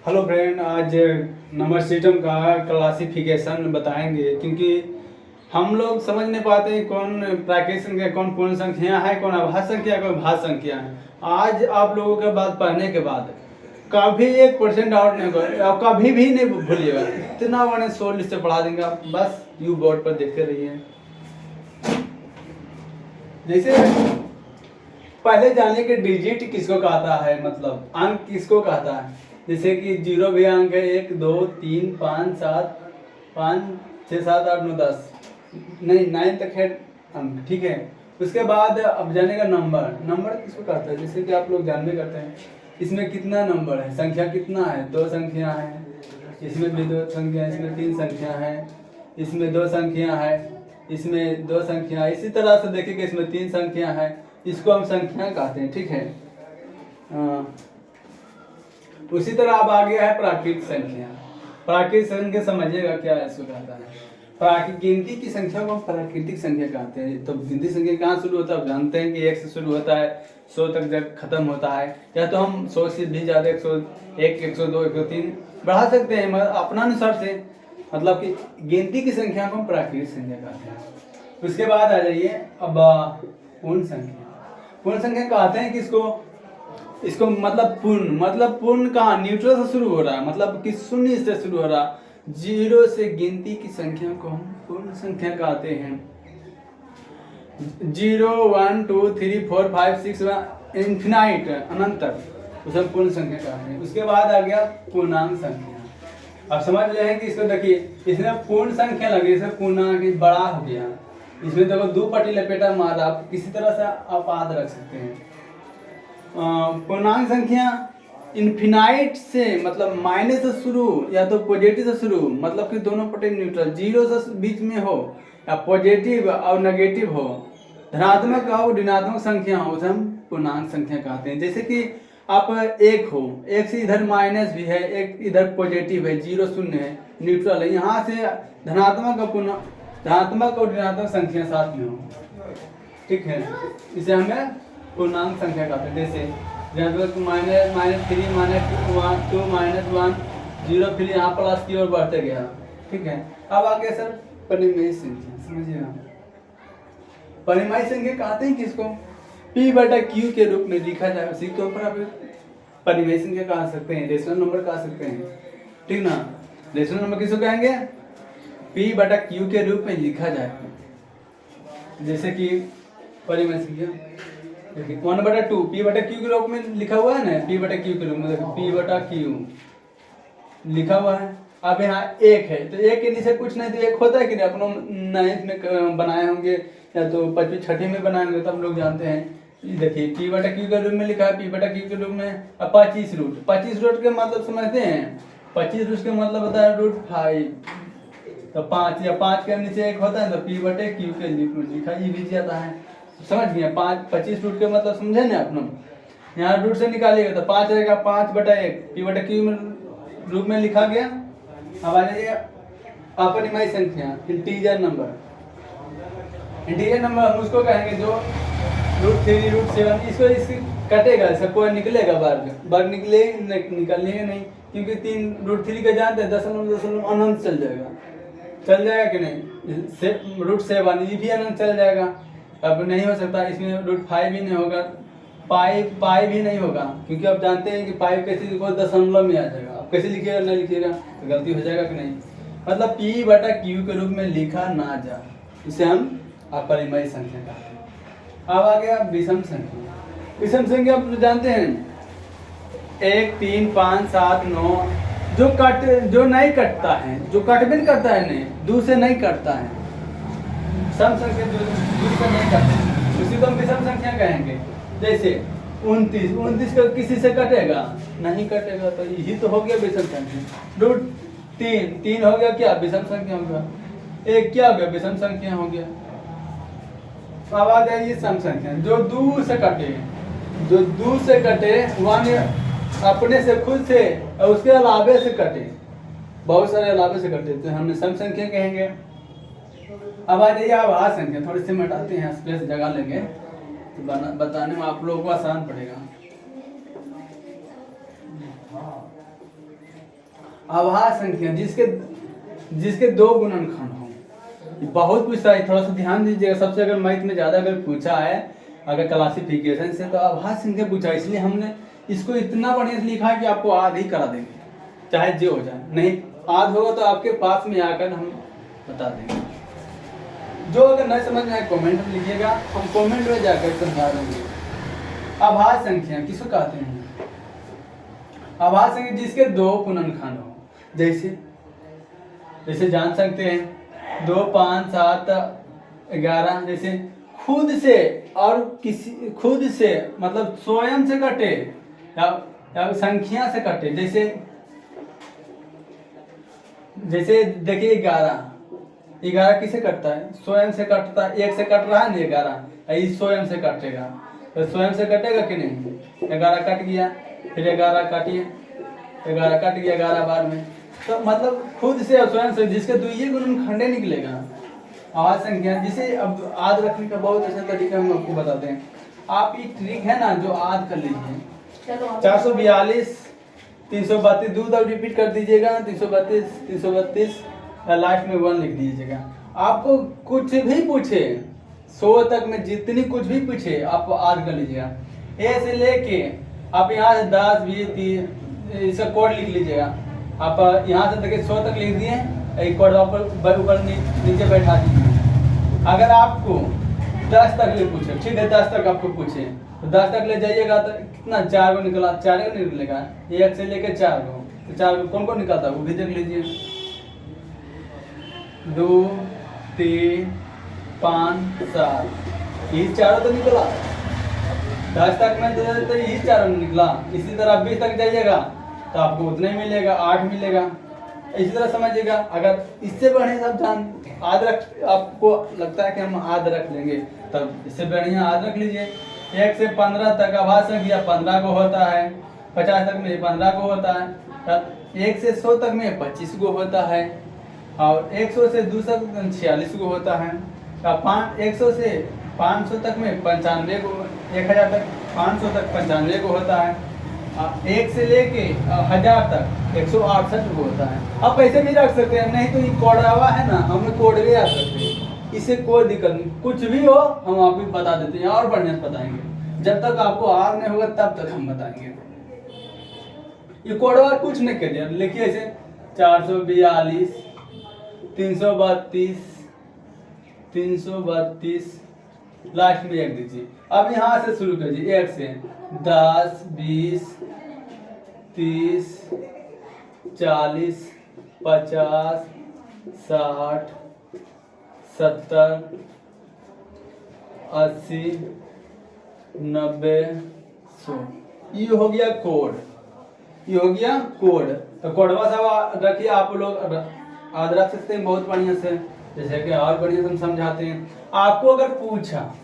Hello friend, आज number system का classification बताएंगे क्योंकि हम लोग समझ नहीं पाते हैं कौन प्राकृतिक संख्या, कौन पूर्ण संख्या है, कौन आभास संख्या, कौन भाज्य संख्या है। आज आप लोगों के बात पढ़ने के बाद कभी 1% डाउट नहीं होगा और कभी भी नहीं भूलिएगा। इतना मैंने सोल से पढ़ा देंगे आप, बस यू बोर्ड पर देखते रहिए। जैसे पहले जाने के डिजिट किसको कहता है, मतलब अंक किसको कहता है। जैसे कि 0 भी अंक है, 1 2 3 5 7 5 6 7 8 9 10 नहीं 9 तक है अंक, ठीक है। उसके बाद अब जानेगा नंबर किसको कहता है। जैसे कि आप लोग जानते करते हैं इसमें कितना नंबर है, संख्या कितना है, 2 संख्या है, इसमें भी 2 संख्या है, इसमें 3 संख्या है, इसमें 2 संख्या है, इसमें 2 संख्या है। इसी तरह से देखिए कि इसमें 3 संख्या है, इसको हम संख्या कहते हैं, ठीक है। उसी तरह अब आ गया है प्राकृतिक संख्या। प्राकृतिक संख्या समझिएगा क्या है, इसको कहता है प्राकृतिक गिनती की संख्या को हम प्राकृतिक संख्या कहते हैं। तो गिनती संख्या कहाँ शुरू होता है, आप जानते हैं कि 1 से शुरू होता है, 100 तक जब खत्म होता है, या तो हम 100 से भी ज़्यादा 101 102 103 बढ़ा सकते हैं अपना अनुसार से। मतलब कि गिनती की संख्या को हम प्राकृतिक संख्या कहते हैं। उसके बाद आ जाइए अब पूर्ण संख्या। पूर्ण संख्या कहते हैं किसको, इसको मतलब पूर्ण कहाँ, न्यूट्रल से शुरू हो रहा है, मतलब कि शून्य से शुरू हो रहा, 0 से गिनती की संख्या को हम पूर्ण संख्या कहते हैं। 0 1 2 3 4 5 6 इन्फिनाइट अनंत तक उसे पूर्ण संख्या कहते हैं। उसके बाद आ गया पूर्णांक संख्या। अब समझ रहे हैं कि इसको देखिए, इसमें पूर्ण संख्या लगी, इसमें पूर्णांक बड़ा हो गया, इसमें देखो 2 पट्टी लपेटा मारा, आप किसी तरह से आप याद रख सकते हैं। पूर्णांक संख्या इन्फिनाइट से मतलब माइनस से शुरू या तो पॉजिटिव से शुरू, मतलब कि दोनों पट्टी न्यूट्रल, 0 से बीच में हो या पॉजिटिव और नेगेटिव हो, धनात्मक और ऋणात्मक संख्या हो, उसे हम पूर्णांक संख्या कहते हैं। जैसे कि आप 1 हो, 1 से इधर माइनस भी है, 1 इधर पॉजिटिव है, 0 शून्य है, न्यूट्रल है, यहाँ से धनात्मक और ऋणात्मक संख्या साथ में हो, ठीक है, इसे हमें पूर्णांक संख्या कहते हैं। जैसे -3 -2 -1 0 फिर यहाँ प्लस की ओर बढ़ते गया, ठीक है। अब आगे सर परिमेय संख्या, समझिएगा परिमेय संख्या कहते हैं किसको, P/Q के रूप में लिखा जाए, उसी के ऊपर आप परिमेय संख्या कह सकते हैं, रेशनल नंबर कह सकते हैं, ठीक ना। रेशनल नंबर किसको कहेंगे, P/Q के रूप में लिखा जाए। जैसे कि परिमेय संख्या 1/2 P/Q के रूप में लिखा हुआ है ना, P/Q के रूप में देखो P/Q लिखा हुआ है। अब यहाँ 1 है तो 1 के नीचे कुछ नहीं, तो 1 होता है कि नहीं, अपनों 9th में बनाए होंगे या तो 5वीं 6ठी में बनाएंगे, तो हम लोग जानते हैं। देखिए P/Q के रूप में लिखा है, P/Q के रूप में 25 रूट। 25 रूट के मतलब समझते हैं, 25 रूट का मतलब होता है √5, तो 5 या 5 के नीचे 1 होता है, तो P/Q के रूप में लिखा, ये भी जाता है, समझ गए। 25 रूट के मतलब समझे ना अपना, यहाँ रूट से निकालिएगा तो 5 रहेगा, 5/1 P/Q में रूप में लिखा गया। अब आ जाइए अपरिमेय संख्या, इंटीजर नंबर। इंटीजर नंबर हम उसको कहेंगे जो √3 √7 इससे कटेगा, इसका कोई निकलेगा वर्ग निकलेगा नहीं, क्योंकि 3 √3 का जानते हैं, दशमलव अनंत चल जाएगा कि नहीं, √7 ये भी अनंत चल जाएगा। अब नहीं हो सकता, इसमें √5 भी नहीं होगा, पाई भी नहीं होगा, क्योंकि आप जानते हैं कि पाई कैसे लिखो, दशमलव में आ जाएगा, आप कैसे लिखिएगा, नहीं लिखिएगा तो गलती हो जाएगा कि नहीं। मतलब P/Q के रूप में लिखा ना जा, इसे हम अपरिमेय संख्या कहते हैं। अब आ गया विषम संख्या। विषम संख्या आप जानते हैं 1 3 5 7 9 जो नहीं कटता है, जो कट भी नहीं करता है, नहीं 2 से नहीं कटता है, सम संख्या जो 2 से नहीं कटता है उसी को हम विषम संख्या कहेंगे। जैसे 29 का किसी से कटेगा, नहीं कटेगा, तो यही तो हो गया विषम संख्या। √3 हो गया, क्या विषम संख्या हो गया, 1 क्या हो गया, विषम संख्या हो गया। अब आ जाइए सम संख्या, जो 2 से कटे 1 अपने से खुद से और उसके अलावे से कटे, बहुत सारे अलावे से कटे, तो हमने सम संख्या कहेंगे। अब आ जाइए आभास संख्या, थोड़ी सी हटाते हैं, स्पेस जगह लेंगे तो बताने में आप लोगों को आसान पड़ेगा। आभाज्य संख्या जिसके दो गुणनखंड हो। बहुत पूछता है, थोड़ा सा ध्यान दीजिएगा। सबसे अगर मैथ में ज़्यादा अगर पूछा है अगर क्लासिफिकेशन से तो आभाज्य संख्या पूछा है, इसलिए हमने इसको इतना बढ़िया से लिखा है कि आपको आध ही करा देंगे, चाहे जो हो जाए। नहीं आध होगा तो आपके पास में आकर हम बता देंगे। जो अगर नहीं समझ में आए कमेंट में लिखिएगा, हम कमेंट में जाकर समझा देंगे। आभाज्य संख्या किसको कहते हैं? आभाज्य संख्या जिसके दो गुणनखंड हो। जैसे जान सकते हैं 2, 5, 7, 11। जैसे खुद से और खुद से मतलब स्वयं से कटे या संख्या से कटे। जैसे देखिए 11 किसे कटता है? स्वयं से कटता है। 1 से कट रहा है ना 11, ये स्वयं से कटेगा, तो स्वयं से कटेगा कि नहीं? 11 कट गया, फिर 11 काटिए, 11 कट गया 11 बार में। तो मतलब खुद से और स्वयं से जिसके दुइये गुणनखंड निकलेगा आभाज्य संख्या। जिसे अब आध रखने का बहुत अच्छा तरीका हम आपको बताते हैं। आप ये ट्रिक है ना जो आध कर लीजिए। 442, 332 दूध अब रिपीट कर दीजिएगा। 332 लास्ट में 1 लिख दीजिएगा। आपको कुछ भी पूछे 100 तक में जितनी कुछ भी पूछे आप आध कर लीजिएगा। ए से लेके आप यहाँ से 10, 20, 30 इसका कोड लिख लीजिएगा। आप यहाँ से देखिए 100 तक लिख दिए, एक कोड ऊपर नीचे बैठा दीजिए। अगर आपको 10 तक ले पूछे, ठीक है 10 तक आपको पूछे तो 10 तक ले जाइएगा तो कितना 4 गो निकला, 4 गो निकलेगा। 1 से लेके 4 गो, तो 4 गो कौन कौन निकलता है वो भी देख लीजिए। 2, 3, 5, 7 ये चारों तो निकला। 10 तक में तो यही चारों निकला। इसी तरह 20 तक जाइएगा तो आपको उतना ही मिलेगा, 8 मिलेगा। इसी तरह समझिएगा। अगर इससे बढ़िया सब जान आध रख, आपको लगता है कि हम आध रख लेंगे, तब इससे बढ़िया आध रख लीजिए। 1 से 15 तक आभाज्य संख्या 15 को होता है। 50 तक में 15 को होता है। तब 1 से 100 तक में 25 को होता है। और 100 से 200 तक 46 को होता है। 100 से 500 तक में 95 को, 1000 तक 500 तक 95 को होता है। 1 से लेके 1000 तक 168 को होता है। आप ऐसे भी रख सकते हैं, नहीं तो ये कोडावा है ना, हमें कोड भी आ सकते हैं। इससे कोई दिक्कत नहीं, कुछ भी हो हम आपको बता देते हैं और बढ़िया से बताएंगे। जब तक आपको आर नहीं होगा तब तक हम बताएंगे। ये कोडवा कुछ नहीं कर दिया, लिखिए ऐसे 442, 332 लास्ट में 1 दीजिए। अब यहाँ से शुरू कीजिए 1 से 10, 20, 30, 40, 50, 60, 70, 80, 90, 100। ये हो गया कोड, ये हो गया कोड। तो कोडवा सब रखिए, आप लोग याद रख सकते हैं बहुत बढ़िया से। जैसे कि और बढ़िया से हम समझाते हैं। आपको अगर पूछा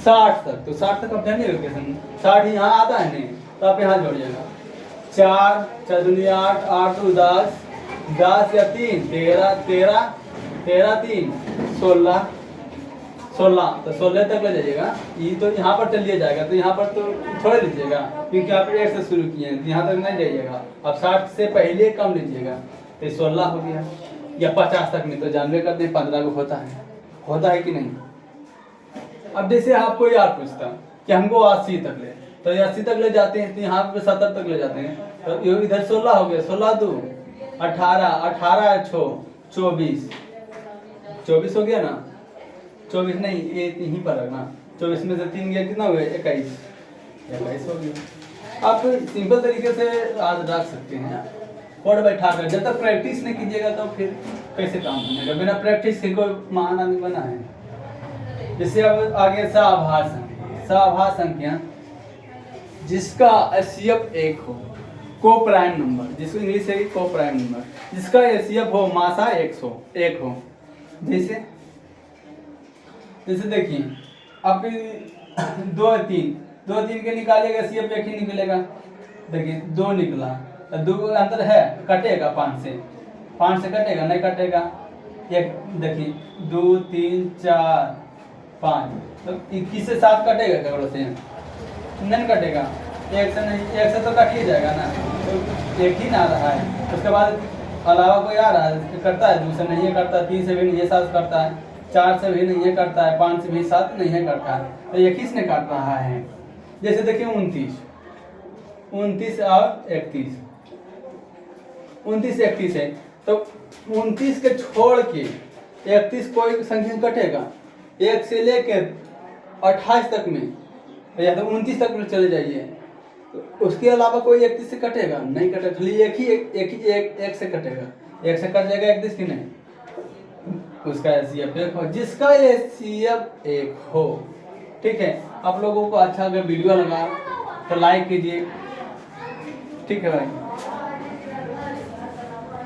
60 तक, तो 60 तक आप जानिएगा कैसे? 60 यहाँ आता है नहीं, तो आप यहाँ जोड़िएगा 4, 4 दूनी 8, 8 2 10, 10 या 3 13, 13, 13 3 16, 16 तो 16 तक ले जाइएगा। ये तो यहाँ पर चलिए जाएगा, तो यहाँ पर तो थोड़े लीजिएगा क्योंकि आप 1 से शुरू किए हैं, यहाँ तक नहीं जाइएगा। अब 60 से पहले कम लीजिएगा, तो 16 हो गया। या 50 तक में तो जानवे करते हैं 15 को होता है कि नहीं? अब जैसे आपको यार पूछता कि हमको 80 तक ले, तो 80 तक ले जाते हैं, तो यहाँ पे 70 तक ले जाते हैं, तो ये इधर 16 हो गया। 16 2 18, 18 6 24, 24 हो गया ना? 24 नहीं, ये यहीं पर रखना। 24 में से 3 गया, कितना हो गया? 21 हो गया। आप सिंपल तरीके से आज रख सकते हैं कोड बैठा कर। जब तक प्रैक्टिस नहीं कीजिएगा तो फिर कैसे काम बनेगा? बिना प्रैक्टिस के कोई महान आदमी बना है? जैसे अब आगे सआभाज्य संख्या जिसका एचसीएफ 1 हो, को प्राइम नंबर, जिसको इंग्लिश से को प्राइम नंबर, जिसका एचसीएफ हो मासा 1 हो। जैसे देखिए आपके 2 3 के निकालिएगा, एचसीएफ 1 ही निकलेगा। देखिए 2 निकला, 2 का अंतर है, कटेगा 5 से कटेगा नहीं कटेगा। एक देखिए 2 3 4 5, तो 21 से 7 कटेगा ककड़ों से? नहीं कटेगा। 1 से नहीं, 1 से तो कट ही जाएगा ना। तो एक ही ना आ रहा है, उसके बाद अलावा कोई आ रहा है करता है, 2 से नहीं करता, 3 से भी नहीं, 7 करता है, 4 से भी नहीं करता है, 5 से भी 7 नहीं करता है, तो 21 ने काट रहा है। जैसे देखिए 29 और 31, 29 31 है, तो 29 के छोड़ के 31 कोई संख्या कटेगा, 1 से लेकर 28 तक में, या तो 29 तक में चले जाइए, तो उसके अलावा कोई 31 से कटेगा नहीं, कटेगा, खाली एक से कटेगा, 1 से कट जाएगा 31 की नहीं, उसका एचसीएफ 1 हो, जिसका एचसीएफ 1 हो। ठीक है, आप लोगों को अच्छा अगर वीडियो लगा तो लाइक कीजिए। ठीक है भाई।